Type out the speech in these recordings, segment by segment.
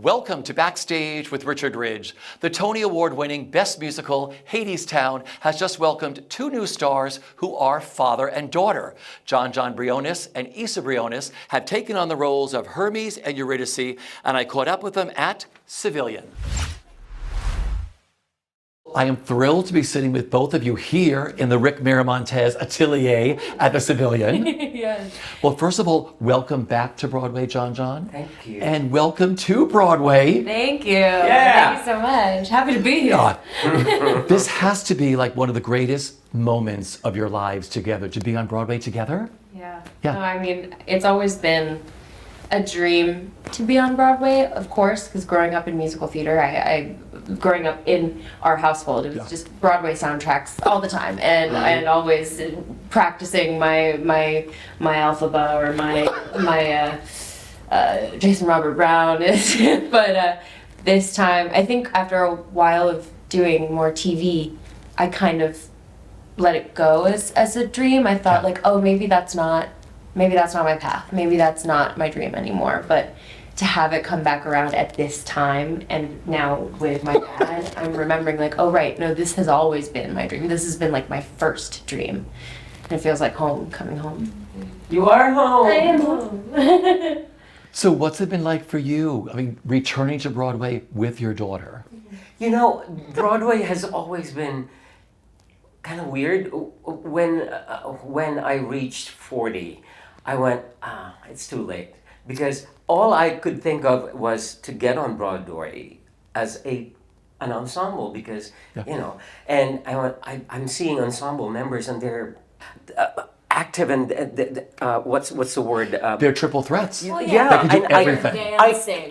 Welcome to Backstage with Richard Ridge. The Tony Award-winning Best Musical, Hadestown, has just welcomed two new stars who are father and daughter. Jon Jon Briones and Issa Briones have taken on the roles of Hermes and Eurydice, and I caught up with them at Civilian. I am thrilled to be sitting with both of you here in the Rick Miramontes atelier at the Civilian. Yes. Well, first of all, welcome back to Broadway, Jon Jon. Thank you. And welcome to Broadway. Thank you. Yeah. Thank you so much. Happy to be here. This has to be like one of the greatest moments of your lives together, to be on Broadway together. Yeah. Yeah. No, I mean, it's always been a dream to be on Broadway, of course, because growing up in musical theater, growing up in our household, it was just Broadway soundtracks all the time, and always practicing my Alphaba or my Jason Robert Brown. But this time, I think after a while of doing more TV, I kind of let it go as a dream. I thought like, oh, maybe that's not my path. Maybe that's not my dream anymore. But to have it come back around at this time, and now with my dad, I'm remembering like, oh right, no, this has always been my dream. This has been like my first dream. And it feels like home, coming home. You are home. I am home. So what's it been like for you? I mean, returning to Broadway with your daughter. You know, Broadway has always been kind of weird. When I reached 40, I went, it's too late. Because all I could think of was to get on Broadway as an ensemble, because, you know, and I went, I'm seeing ensemble members and they're active and, what's the word? They're triple threats. Well, They can do everything.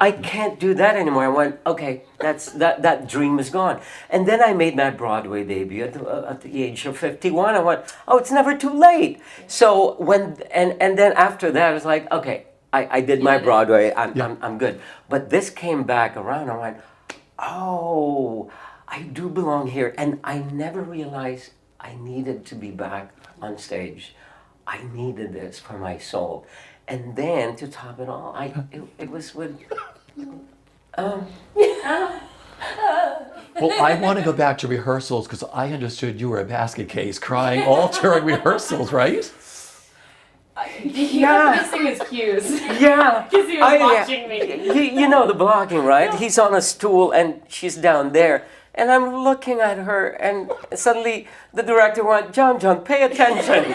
I can't do that anymore. I went, okay, that dream is gone. And then I made my Broadway debut at the age of 51. I went, oh, it's never too late. So and then after that, I was like, okay, I did my Broadway. I'm good. But this came back around. I went, oh, I do belong here. And I never realized I needed to be back on stage. I needed this for my soul. And then to top it all, it was with Well, I want to go back to rehearsals because I understood you were a basket case crying all during rehearsals, right? Yeah. Missing his cues. yeah. Because he was watching me. You know the blocking, right? He's on a stool and she's down there. And I'm looking at her, and suddenly the director went, Jon Jon, pay attention.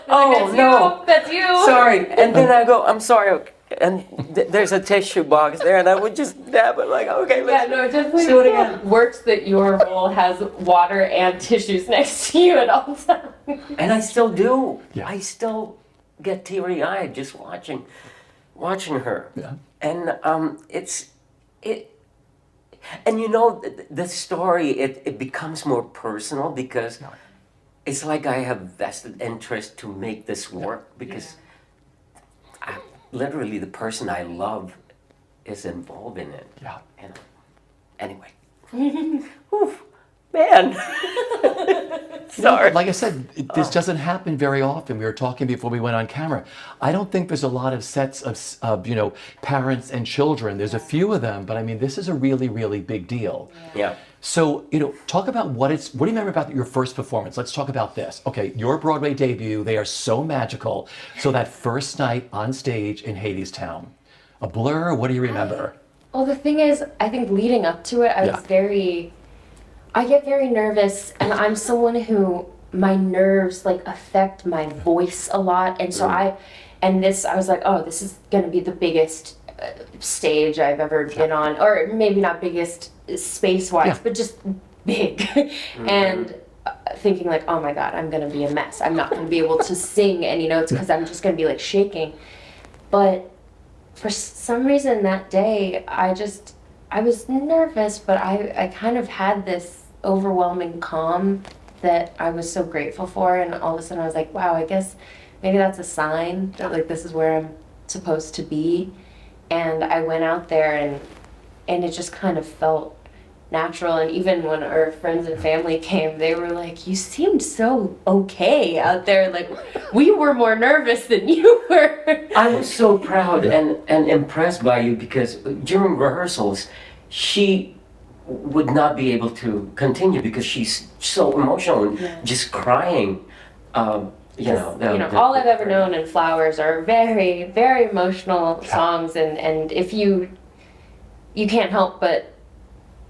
Oh, no. That's you. Sorry. And then I go, I'm sorry. And there's a tissue box there, and I would just dab it like, okay, let's it definitely do it again. works that your role has water and tissues next to you at all times. And I still do. Yeah. I still get teary-eyed just watching her. Yeah. And and you know, the story, it becomes more personal because it's like I have vested interest to make this work because literally the person I love is involved in it. Yeah. And anyway. Oof, man. Sorry. Like I said, this doesn't happen very often. We were talking before we went on camera. I don't think there's a lot of sets of parents and children. There's a few of them, but I mean, this is a really, really big deal. Yeah. So, talk about what do you remember about your first performance? Let's talk about this. Okay, your Broadway debut, they are so magical. So that first night on stage in Hadestown, a blur, what do you remember? Well, the thing is, I think leading up to it, I get very nervous, and I'm someone who, my nerves like affect my voice a lot, and so I was like, oh, this is gonna be the biggest stage I've ever been on, or maybe not biggest space-wise, but just big, and thinking like, oh my God, I'm gonna be a mess. I'm not gonna be able to sing any notes because I'm just gonna be like shaking. But for some reason that day, I was nervous, but I kind of had this overwhelming calm that I was so grateful for, and all of a sudden I was like, wow, I guess maybe that's a sign that like this is where I'm supposed to be. And I went out there and it just kind of felt natural. And even when our friends and family came, they were like, you seemed so okay out there. Like, we were more nervous than you were. I was so proud and impressed by you because during rehearsals, she would not be able to continue because she's so emotional and just crying. All I've ever known and Flowers are very, very emotional songs, and if you can't help but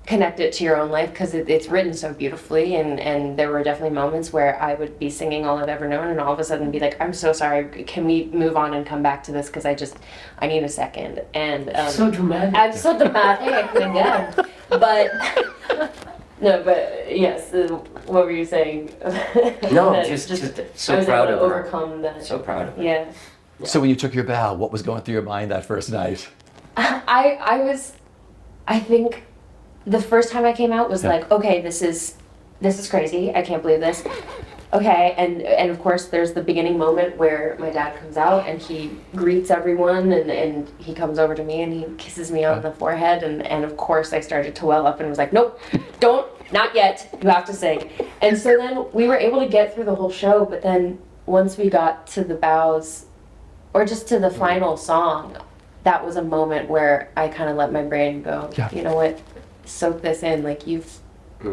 connect it to your own life because it's written so beautifully, and there were definitely moments where I would be singing All I've Ever Known and all of a sudden be like, I'm so sorry, can we move on and come back to this because I need a second. And so dramatic. I'm so dramatic, my God. But no, but yes, what were you saying? No, just so proud of her. Overcome that. So proud of her. Yeah. So when you took your bow, what was going through your mind that first night? I think the first time I came out was like, okay, this is crazy. I can't believe this. Okay, and of course there's the beginning moment where my dad comes out and he greets everyone and he comes over to me and he kisses me on the forehead and of course I started to well up and was like, nope, not yet, you have to sing. And so then we were able to get through the whole show, but then once we got to the bows or just to the final song, that was a moment where I kind of let my brain go, you know what, soak this in, like you've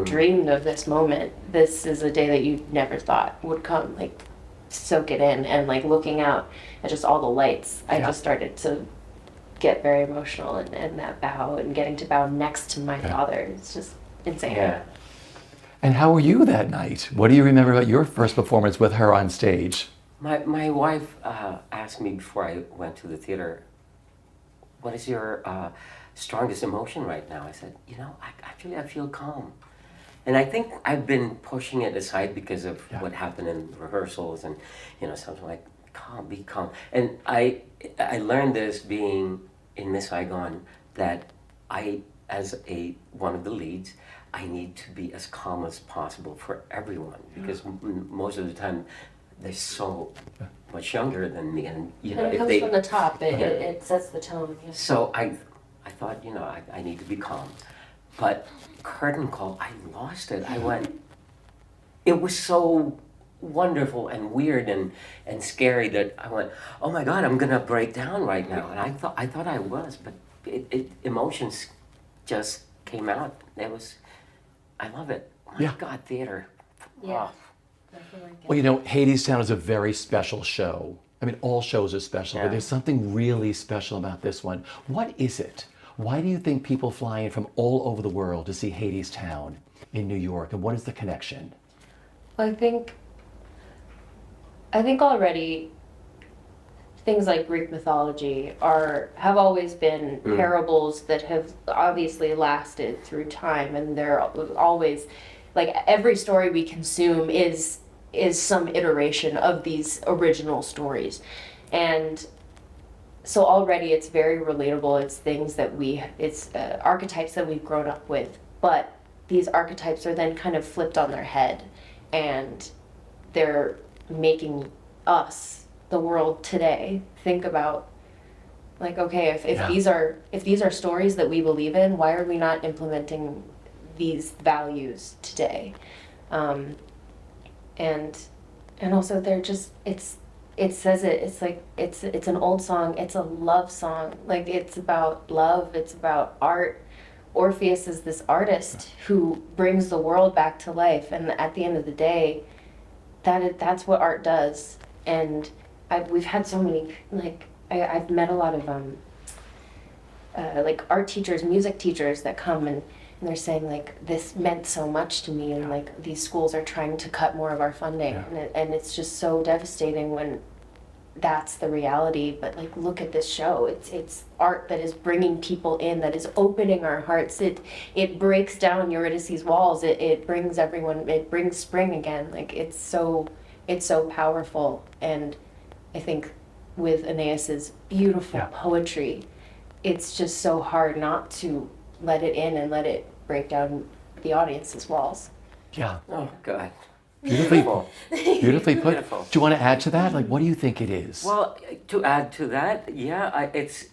dreamed of this moment. This is a day that you never thought would come. Like, soak it in. And like looking out at just all the lights, I just started to get very emotional. And that bow and getting to bow next to my father, it's just insane. Yeah. And how were you that night? What do you remember about your first performance with her on stage? My wife asked me before I went to the theater, what is your strongest emotion right now? I said, I feel calm. And I think I've been pushing it aside because of what happened in rehearsals and, something like, be calm. And I learned this being in Miss Saigon that as one of the leads, I need to be as calm as possible for everyone because most of the time they're so much younger than me. And, it comes from the top, it sets the tone. Yeah. So I thought, I need to be calm. But curtain call, I lost it. I went, it was so wonderful and weird and scary that I went, oh my God, I'm gonna break down right now. And I thought I was, but emotions just came out. I love it. Oh my God, theater. Yeah. Oh. Well, Hadestown is a very special show. I mean, all shows are special, but there's something really special about this one. What is it? Why do you think people fly in from all over the world to see Hadestown in New York, and what is the connection? Well, I think already things like Greek mythology have always been parables that have obviously lasted through time, and they're always like every story we consume is some iteration of these original stories, and so already it's very relatable. It's things that it's archetypes that we've grown up with, but these archetypes are then kind of flipped on their head, and they're making us, the world today, think about like, okay, if these are stories that we believe in, why are we not implementing these values today? And also they're just it says it's like it's an old song, it's a love song, like it's about love, it's about art. Orpheus is this artist who brings the world back to life, and at the end of the day, that's what art does. And we've had so many, like I've met a lot of like art teachers, music teachers that come and they're saying like, this meant so much to me, and like these schools are trying to cut more of our funding, and it's just so devastating when that's the reality. But like, look at this show, it's art that is bringing people in, that is opening our hearts. It breaks down Eurydice's walls, it brings everyone, it brings spring again. Like it's so powerful. And I think with Aeneas's beautiful poetry, it's just so hard not to let it in and let it break down the audience's walls. Yeah. Oh God. Beautifully put. Beautiful. Do you want to add to that? Like, what do you think it is? Well, to add to that, it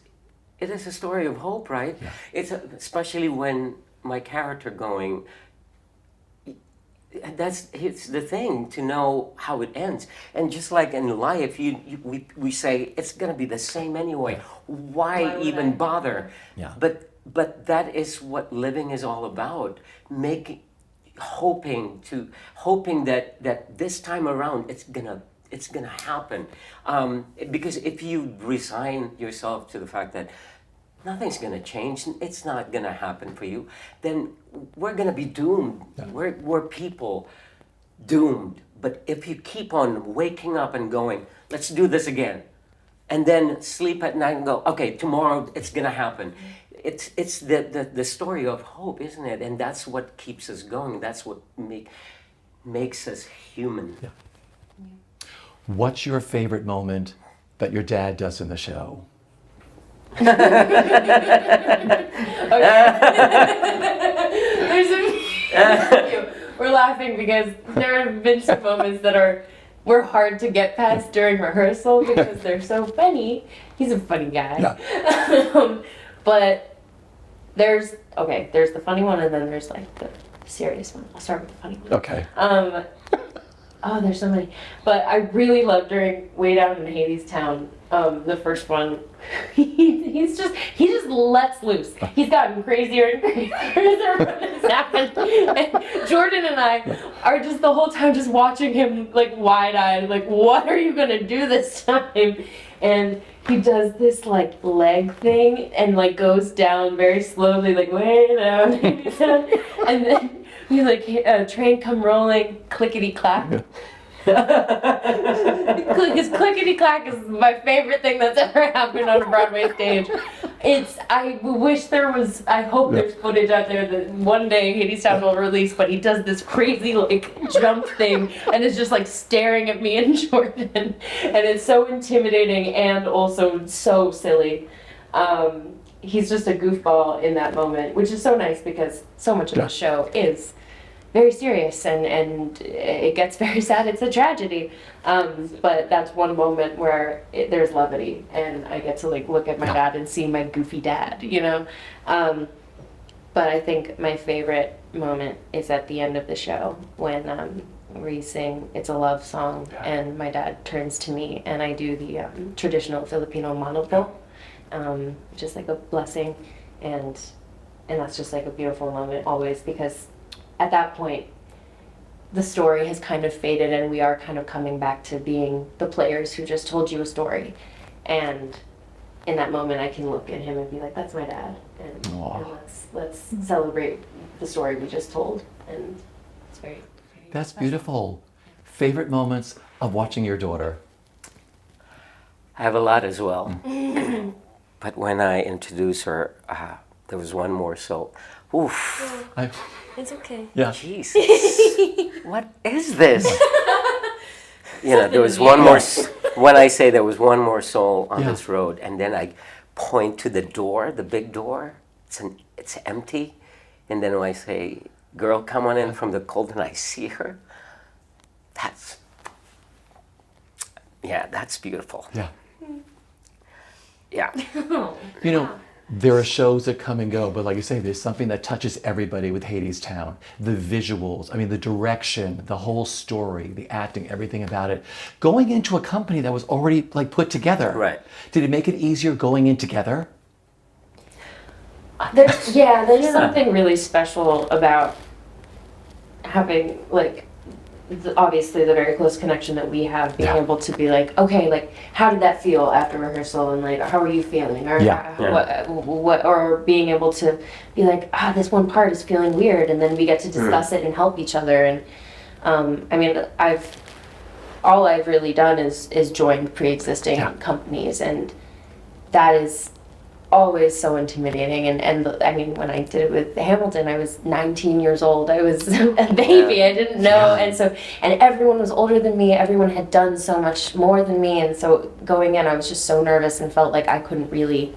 is a story of hope, right? Yeah. It's especially when my character going, it's the thing to know how it ends. And just like in life, we say it's going to be the same anyway. Why even bother? Yeah. But that is what living is all about. Hoping that this time around it's gonna happen. Because if you resign yourself to the fact that nothing's gonna change, it's not gonna happen for you, then we're gonna be doomed. Yeah. We're people doomed. But if you keep on waking up and going, let's do this again, and then sleep at night and go, okay, tomorrow it's gonna happen. It's the story of hope, isn't it? And that's what keeps us going. That's what makes us human. Yeah. What's your favorite moment that your dad does in the show? There's a few. We're laughing because there have been some moments that were hard to get past during rehearsal because they're so funny. He's a funny guy. Yeah. But there's the funny one and then there's like the serious one. I'll start with the funny one. Okay. Oh, there's so many. But I really loved during Way Down in Hadestown, the first one. He just lets loose. He's gotten crazier and crazier as everything's happened. And Jordan and I are just the whole time just watching him like wide-eyed, like, what are you gonna do this time? And he does this like leg thing and like goes down very slowly, like way down, and then he's like, train come rolling, clickety clack. His clickety clack is my favorite thing that's ever happened on a Broadway stage. I hope there's footage out there that one day Hadestown will release, but he does this crazy like jump thing and is just like staring at me and Jordan, and it's so intimidating and also so silly. He's just a goofball in that moment, which is so nice because so much of the show is very serious and it gets very sad. It's a tragedy, but that's one moment where there's levity and I get to like look at my dad and see my goofy dad, you know. But I think my favorite moment is at the end of the show when we sing "It's a Love Song" and my dad turns to me and I do the traditional Filipino manopel, just like a blessing, and that's just like a beautiful moment always because at that point, the story has kind of faded and we are kind of coming back to being the players who just told you a story. And in that moment, I can look at him and be like, that's my dad. And let's celebrate the story we just told. And it's very That's special. beautiful. Favorite moments of watching your daughter? I have a lot as well. But when I introduced her, there was one more. So, oof. It's okay. Yeah. Jesus, what is this? There was one more. When I say there was one more soul on this road, and then I point to the door, the big door. It's empty, and then when I say, "Girl, come on in from the cold," and I see her. That's beautiful. Yeah. Yeah. You know, there are shows that come and go, but like you say, there's something that touches everybody with Hadestown. The visuals, I mean, the direction, the whole story, the acting, everything about it. Going into a company that was already like put together. Right. Did it make it easier going in together? There's something really special about having like obviously the very close connection that we have, being able to be like, okay, like how did that feel after rehearsal, and like how are you feeling, or what, or being able to be like, this one part is feeling weird, and then we get to discuss it and help each other. And I mean, all I've really done is join pre-existing companies, and that is always so intimidating. And I mean, when I did it with Hamilton, I was 19 years old. I was a baby. I didn't know. And everyone was older than me. Everyone had done so much more than me. And so going in, I was just so nervous and felt like I couldn't really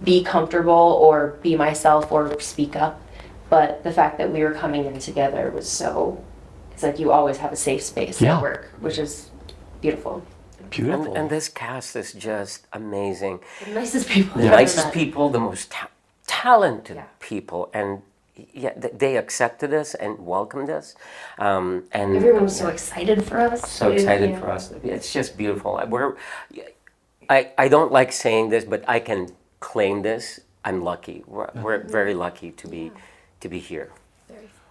be comfortable or be myself or speak up. But the fact that we were coming in together was it's like you always have a safe space at work, which is beautiful. Beautiful. And this cast is just amazing. The nicest people. The nicest people, the most talented people, and they accepted us and welcomed us, and Everyone was so excited for us. so excited Yeah. for us. It's just beautiful. I don't like saying this, but I can claim this. I'm lucky. We're very lucky to be here.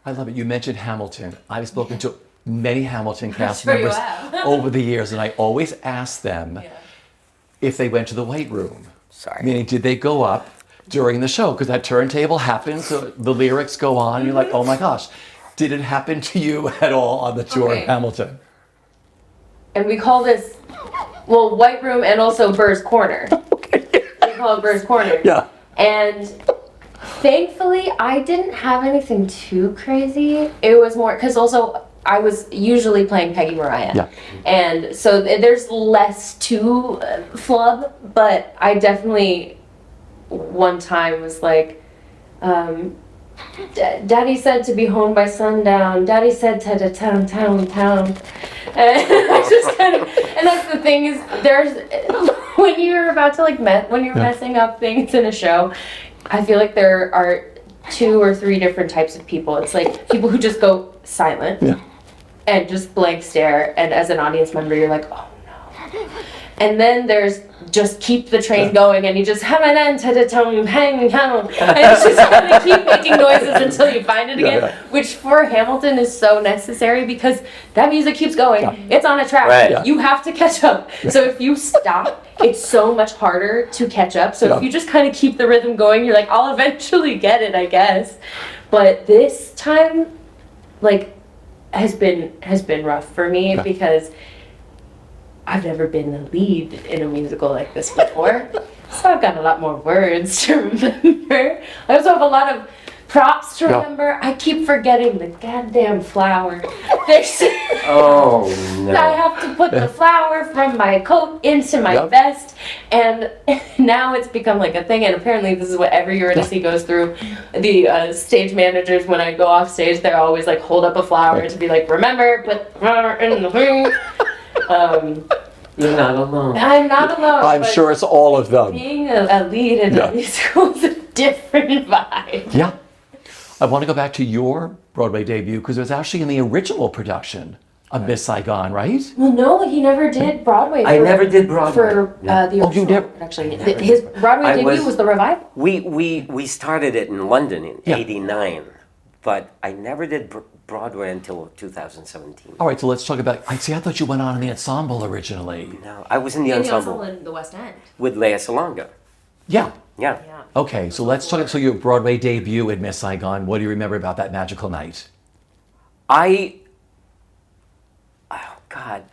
I love it. You mentioned Hamilton. I've spoken to many Hamilton cast sure you members have. over the years, and I always ask them if they went to the White Room. Sorry. Meaning, did they go up during the show? Because that turntable happens, so the lyrics go on, and you're like, oh my gosh. Did it happen to you at all on the tour Okay. of Hamilton? And we call this, well, White Room and also Burr's Corner. We call it Burr's Corner. Yeah. And thankfully, I didn't have anything too crazy. It was more, because also I was usually playing Peggy Mariah. Yeah. And so there's less to flub, but I definitely one time was like, Daddy said to be home by sundown. Daddy said to town. And I just kind of, and that's the thing is, there's, when you're about to like, when you're messing up things in a show, I feel like there are 2 or 3 different types of people. It's like people who just go silent and just blank stare, and as an audience member, you're like, oh no. And then there's just keep the train going, and you just hang on, and it's just kind of keep making noises until you find it again, which for Hamilton is so necessary because that music keeps going. It's on a track. Right. You have to catch up. So if you stop, it's so much harder to catch up. So if you just kind of keep the rhythm going, you're like, I'll eventually get it, I guess. But this time, like, has been rough for me because I've never been the lead in a musical like this before, so I've got a lot more words to remember. I also have a lot of props to remember. I keep forgetting the goddamn flower. Oh no! I have to put the flower from my coat into my vest, and now it's become like a thing. And apparently, this is what every Eurydice goes through. The stage managers, when I go off stage, they're always like hold up a flower to be like, remember, put flower in the ring. You're not alone. I'm not alone. I'm but sure it's all of them. being a lead in a musical is a different vibe. Yeah. I want to go back to your Broadway debut because it was actually in the original production of Miss Saigon, right? Well, no, he never did Broadway. I never did Broadway. For the you original never- production. His Broadway debut was the revival. We started it in London in '89, but I never did Broadway until 2017. All right, so let's talk about. I thought you went on in the ensemble originally. No, I was in the ensemble in the West End. with Lea Salonga. Yeah. Yeah. Okay, so let's talk. So your Broadway debut at Miss Saigon. What do you remember about that magical night? Oh God,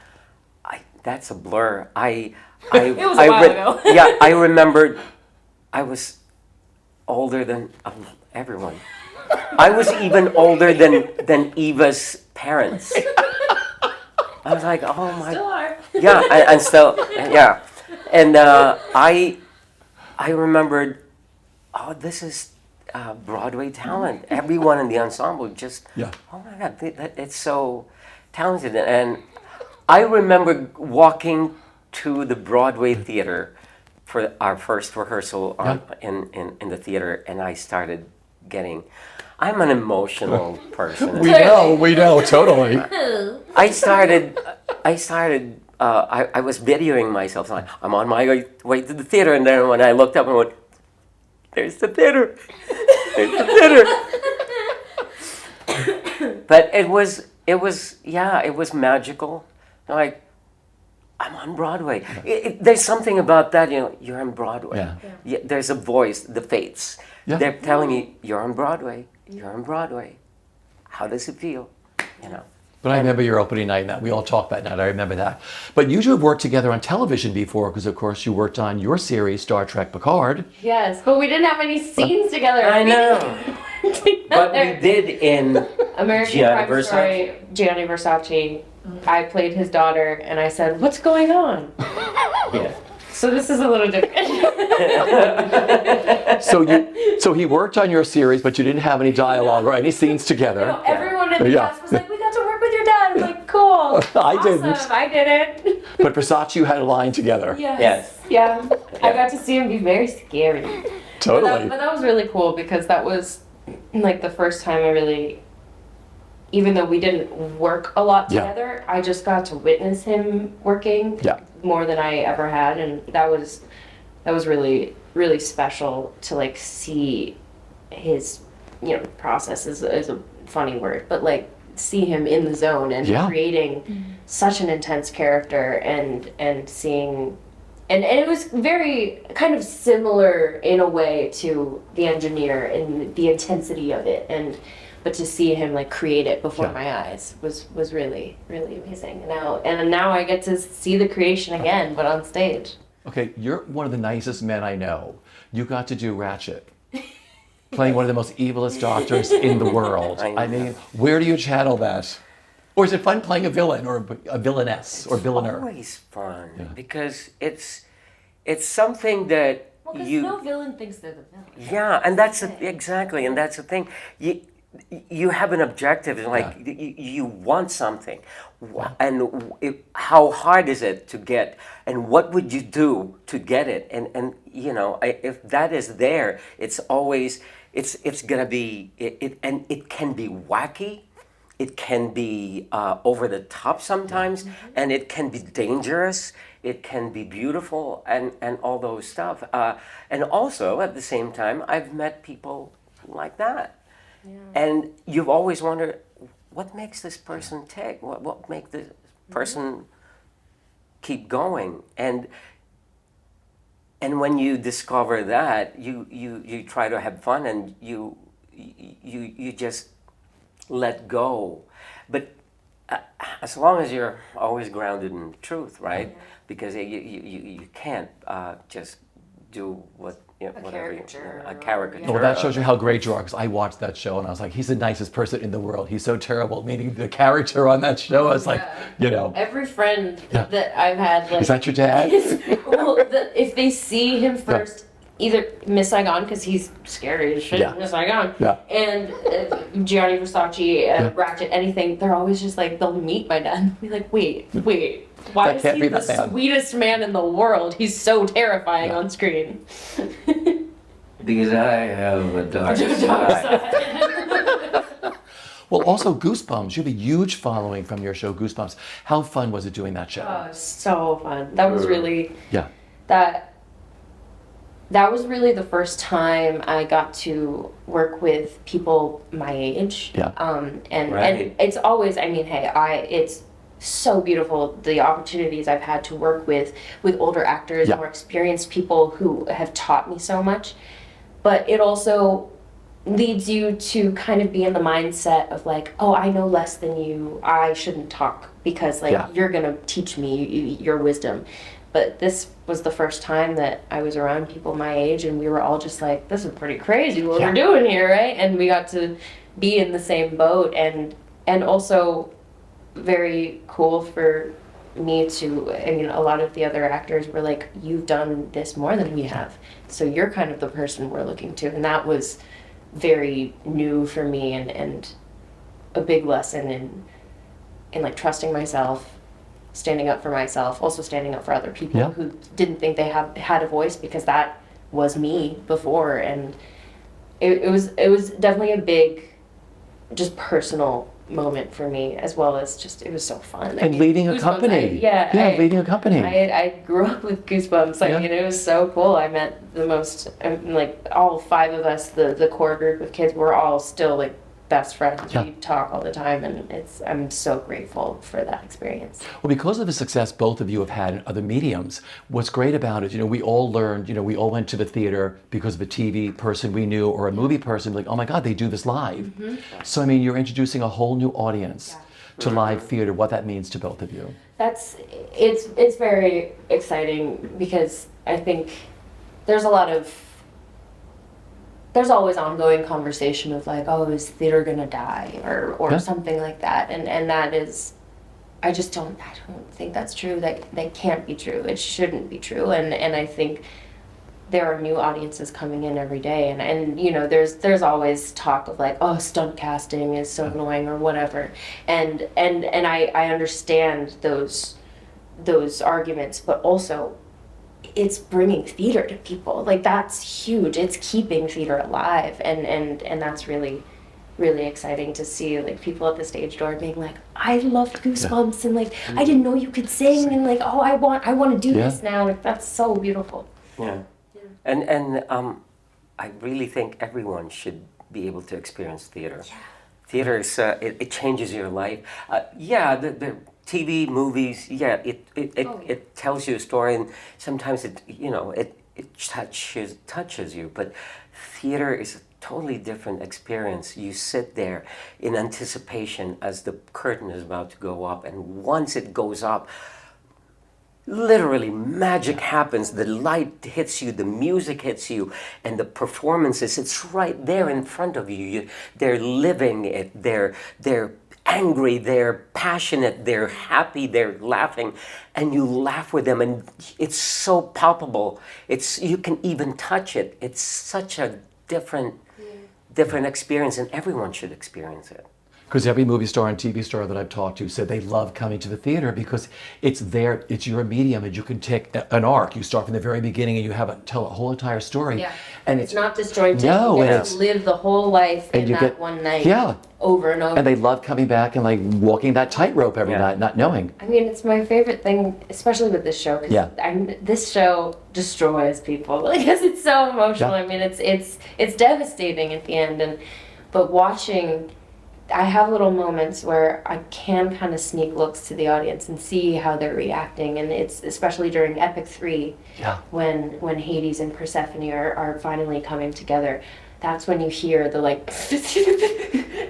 that's a blur. It was a while ago. Yeah, I remembered. I was older than everyone. I was even older than Eva's parents. I was like, oh my. Still are. Yeah, and still, yeah, and I remembered. Oh, this is Broadway talent. Everyone in the ensemble just. Yeah. Oh my God, it's so talented, and I remember walking to the Broadway theater for our first rehearsal in the theater, and I started getting. I'm an emotional person. We know, totally. I was videoing myself. Like, I'm on my way to the theater, and then when I looked up and went, "There's the theater, there's the theater." But it was magical. Like, I'm on Broadway. There's something about that, you're on Broadway. Yeah, there's a voice, the Fates. Yeah. They're telling me, you're on Broadway. You're on Broadway. How does it feel? But I remember your opening night, and that we all talked that night. I remember that. But you two have worked together on television before, because of course you worked on your series, Star Trek Picard. Yes, but we didn't have any scenes together. I know. But we did in American Gianni Crime Story, Gianni Versace. I played his daughter, and I said, "What's going on?" Yeah. So this is a little different. So he worked on your series, but you didn't have any dialogue or any scenes together. Everyone in the Yeah. cast was like, "We got to work with your dad." I'm like, "Cool." I didn't. Awesome. I didn't. But Versace, you had a line together. Yes. Yeah. I got to see him be very scary. Totally. But that was really cool because that was like the first time I really, even though we didn't work a lot Yeah. together, I just got to witness him working Yeah. more than I ever had, and that was really really special to like see his, you know, process is a funny word, but like see him in the zone and Yeah. creating such an intense character and seeing. And it was very kind of similar in a way to The Engineer and the intensity of it, but to see him like create it before Yeah. my eyes was really really amazing. Now I get to see the creation again, but on stage. Okay, you're one of the nicest men I know. You got to do Ratchet, playing one of the most evilest doctors in the world. I know. I mean, where do you channel that? Or is it fun playing a villain or a villainess or villainer? Always fun because it's something that Well, because you no villain thinks they're the villain. yeah, and exactly, and that's the thing. You have an objective, like you want something, and how hard is it to get, and what would you do to get it? And you know, if that is there, it's always it's gonna be and it can be wacky. It can be over the top sometimes, and it can be dangerous. It can be beautiful, and all those stuff. And also, at the same time, I've met people like that. Yeah. And you've always wondered, what makes this person tick? What makes this person keep going? And when you discover that, you try to have fun, and you just let go. But as long as you're always grounded in truth, right? Because you can't just do whatever a caricature. Well, that shows you how great you are, because I watched that show and I was like, he's the nicest person in the world. He's so terrible. Meaning the character on that show, I was like, you know. Every friend that I've had, like, Is that your dad? if they see him first, either Miss Saigon, because he's scary as shit, Miss Saigon, and Gianni Versace, Ratchet, anything, they're always just like, they'll meet my dad and be like, wait, why is he the sweetest man in the world? He's so terrifying on screen. Because I have a dark side. Well, also Goosebumps. You have a huge following from your show, Goosebumps. How fun was it doing that show? Oh, so fun. That was really, that was really the first time I got to work with people my age. Yeah. And it's always, I mean, hey, it's so beautiful, the opportunities I've had to work with older actors, more experienced people who have taught me so much. But it also leads you to kind of be in the mindset of like, oh, I know less than you, I shouldn't talk because like you're gonna teach me your wisdom. But this was the first time that I was around people my age, and we were all just like, this is pretty crazy what we're doing here, right? And we got to be in the same boat, and also very cool for me to, I mean, a lot of the other actors were like, you've done this more than we have, so you're kind of the person we're looking to. And that was very new for me, and a big lesson in like trusting myself, standing up for myself, also standing up for other people who didn't think they had a voice, because that was me before. And it was definitely a big, just personal moment for me, as well as just, it was so fun. And leading a company. Leading a company. I grew up with Goosebumps. I mean, it was so cool. I met the most, like, all 5 of us, the core group of kids, we're all still like best friends. We talk all the time, and I'm so grateful for that experience. Well, because of the success both of you have had in other mediums, what's great about it, we all learned, we all went to the theater because of a TV person we knew or a movie person, like, oh my God, they do this live. So, I mean, you're introducing a whole new audience to live theater, what that means to both of you. It's very exciting, because I think there's always ongoing conversation of like, oh, is theater gonna die, or something like that, and that is, I don't think that's true. That can't be true. It shouldn't be true, and I think there are new audiences coming in every day, and there's always talk of like, oh, stunt casting is so annoying or whatever, and I understand those arguments, but also it's bringing theater to people. Like, that's huge. It's keeping theater alive, and that's really, really exciting to see, like, people at the stage door being like, I loved Goosebumps, and like, I didn't know you could sing, and like, oh, I want to do this now. Like, that's so beautiful. Yeah. And I really think everyone should be able to experience theater. Yeah. Theater is it changes your life. The TV, movies, it tells you a story, and sometimes it touches you. But theater is a totally different experience. You sit there in anticipation as the curtain is about to go up, and once it goes up, literally magic happens. The light hits you, the music hits you, and the performances, it's right there in front of you. They're living it. They're angry, they're passionate, they're happy, they're laughing, and you laugh with them, and it's so palpable. You can even touch it. It's such a different experience, and everyone should experience it. Because every movie star and TV star that I've talked to said they love coming to the theater because it's your medium, and you can take an arc. You start from the very beginning and you tell a whole entire story. Yeah. And it's not disjointed. No, you and get to live the whole life in that one night. Yeah. Over and over. And they love coming back and like walking that tightrope every night, not knowing. I mean, it's my favorite thing, especially with this show, because this show destroys people because it's so emotional. I mean, it's devastating at the end, but watching. I have little moments where I can kind of sneak looks to the audience and see how they're reacting, and it's especially during Epic 3, when Hades and Persephone are finally coming together. That's when you hear the like,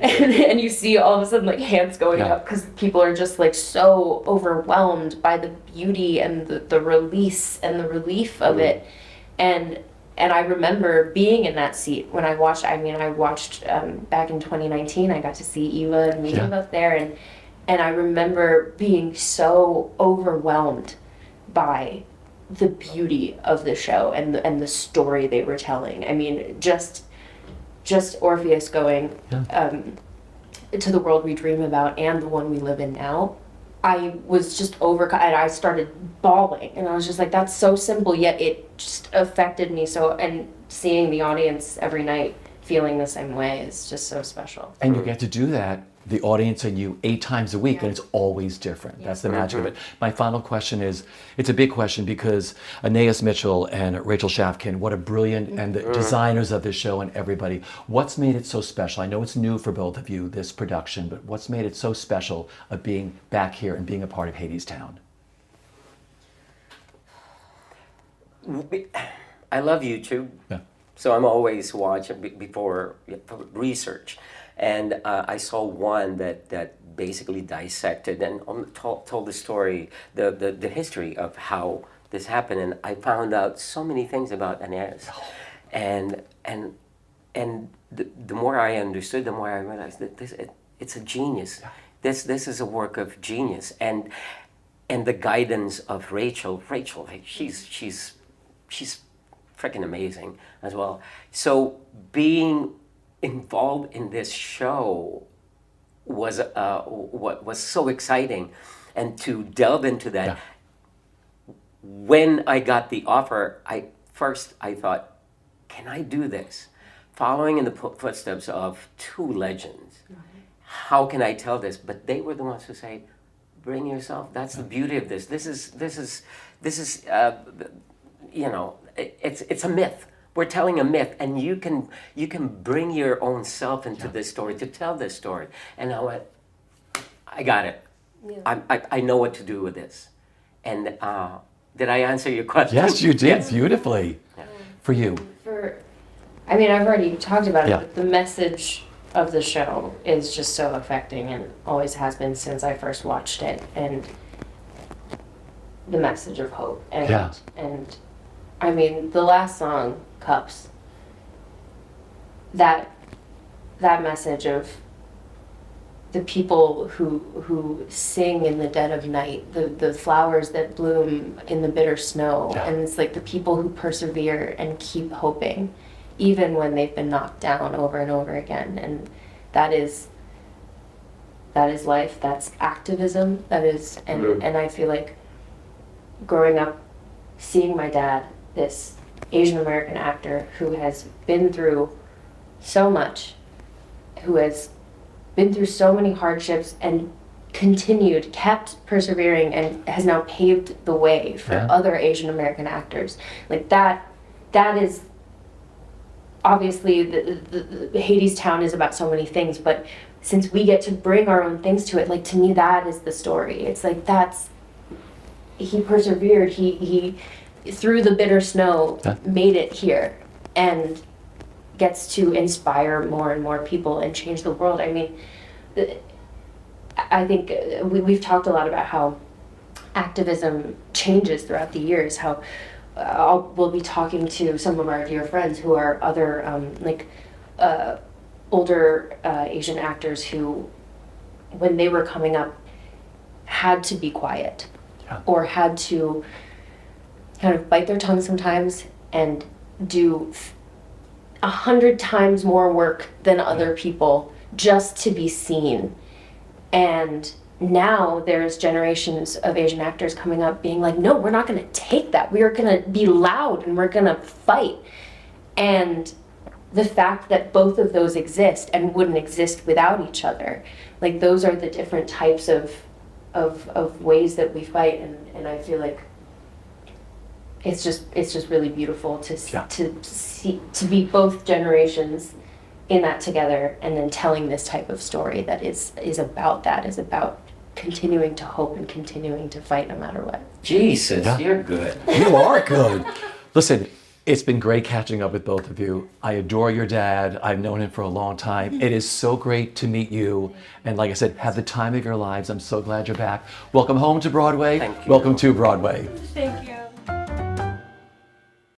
and you see all of a sudden like hands going up because people are just like so overwhelmed by the beauty and the release and the relief of it, and I remember being in that seat when I watched. I watched back in 2019. I got to see Eva and meet him up there, and I remember being so overwhelmed by the beauty of the show and the story they were telling. I mean, just Orpheus going to the world we dream about and the one we live in now. I was just overcome, and I started bawling, and I was just like, that's so simple, yet it just affected me so, and seeing the audience every night feeling the same way is just so special. And you get to do that, the audience and you, 8 times a week, and it's always different. That's the magic of it. My final question is, it's a big question because Anais Mitchell and Rachel Shafkin, what a brilliant, and the designers of this show and everybody. What's made it so special? I know it's new for both of you, this production, but what's made it so special of being back here and being a part of Hadestown? I love YouTube, so I'm always watching before research. And I saw one that basically dissected and told the story, the history of how this happened, and I found out so many things about Anais, and the more I understood, the more I realized that it's a genius. This is a work of genius, and the guidance of Rachel. Rachel, she's freaking amazing as well. So being involved in this show was what was so exciting, and to delve into that. When I got the offer, I thought, can I do this? Following in the footsteps of 2 legends, how can I tell this? But they were the ones who say, bring yourself. That's the beauty of this. This is it's a myth. We're telling a myth, and you can bring your own self into this story to tell this story. And I went, I got it. Yeah. I know what to do with this. And did I answer your question? Yes, you did beautifully. Yeah. For you. I've already talked about it, but the message of the show is just so affecting and always has been since I first watched it. And the message of hope. And the last song, Cups, that message of the people who sing in the dead of night, the flowers that bloom in the bitter snow, and it's like the people who persevere and keep hoping even when they've been knocked down over and over again. And that is life, that's activism, and I feel like growing up seeing my dad, this Asian American actor who has been through so much, who has been through so many hardships and kept persevering, and has now paved the way for other Asian American actors. Like that is obviously the Hadestown is about so many things, but since we get to bring our own things to it, like to me that is the story. It's like he persevered, he through the bitter snow made it here and gets to inspire more and more people and change the world. I mean, I think we've talked a lot about how activism changes throughout the years, how we'll be talking to some of our dear friends who are other older Asian actors who, when they were coming up, had to be quiet or had to kind of bite their tongue sometimes and do 100 times more work than other people just to be seen. And now there's generations of Asian actors coming up being like, no, we're not going to take that. We are going to be loud and we're going to fight. And the fact that both of those exist and wouldn't exist without each other, like those are the different types of ways that we fight. And I feel like it's just really beautiful to see, to be both generations in that together, and then telling this type of story that is about continuing to hope and continuing to fight no matter what. Jesus, you're good. You are good. Listen, it's been great catching up with both of you. I adore your dad. I've known him for a long time. It is so great to meet you. And like I said, have the time of your lives. I'm so glad you're back. Welcome home to Broadway. Thank you. Welcome to Broadway. Thank you.